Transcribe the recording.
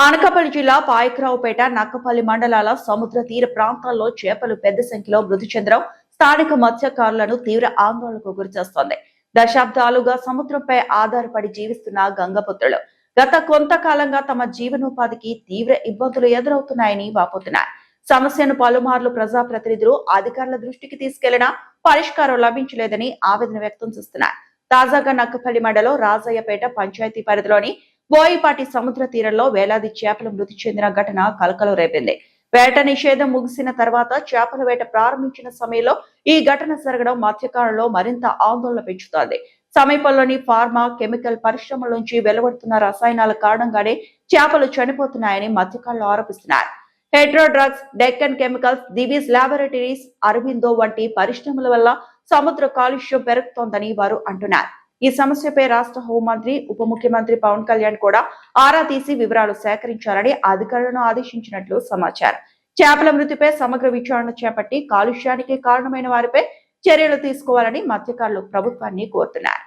అనకాపల్లి జిల్లా పాయకరావుపేట నక్కపల్లి మండలాల సముద్ర తీర ప్రాంతాల్లో చేపలు పెద్ద సంఖ్యలో మృతి చెందడం స్థానిక మత్స్యకారులను తీవ్ర ఆందోళనకు గురిచేస్తోంది. దశాబ్దాలుగా సముద్రంపై ఆధారపడి జీవిస్తున్న గంగపుత్రులు గత కొంతకాలంగా తమ జీవనోపాధికి తీవ్ర ఇబ్బందులు ఎదురవుతున్నాయని వాపోతున్నారు. సమస్యను పలుమార్లు ప్రజాప్రతినిధులు అధికారుల దృష్టికి తీసుకెళ్లినా పరిష్కారం లభించలేదని ఆవేదన వ్యక్తం చేస్తున్నారు. తాజాగా నక్కపల్లి మండలం రాజయ్యపేట పంచాయతీ పరిధిలోని బోయిపాటి సముద్ర తీరంలో వేలాది చేపలు మృతి చెందిన ఘటన కలకలం రేపింది. వేట నిషేధం ముగిసిన తర్వాత చేపల వేట ప్రారంభించిన సమయంలో ఈ ఘటన జరగడం మత్స్యకారుల్లో మరింత ఆందోళన పెంచుతోంది. సమీపంలోని ఫార్మా కెమికల్ పరిశ్రమల నుంచి వెలువడుతున్న రసాయనాల కారణంగానే చేపలు చనిపోతున్నాయని మత్స్యకారులు ఆరోపిస్తున్నారు. హెడ్రో డ్రగ్స్, డెక్కన్ కెమికల్స్, దివీస్ ల్యాబొరేటరీస్, అరవిందో వంటి పరిశ్రమల వల్ల సముద్ర కాలుష్యం పెరుగుతోందని వారు అంటున్నారు. ఈ సమస్యపై రాష్ట్ర హోంమంత్రి, ఉప ముఖ్యమంత్రి పవన్ కళ్యాణ్ కూడా ఆరా తీసి వివరాలు సేకరించాలని అధికారులను ఆదేశించినట్లు సమాచారం. చేపల మృతిపై సమగ్ర విచారణ చేపట్టి కాలుష్యానికి కారణమైన వారిపై చర్యలు తీసుకోవాలని మత్స్యకారులు ప్రభుత్వాన్ని కోరుతున్నారు.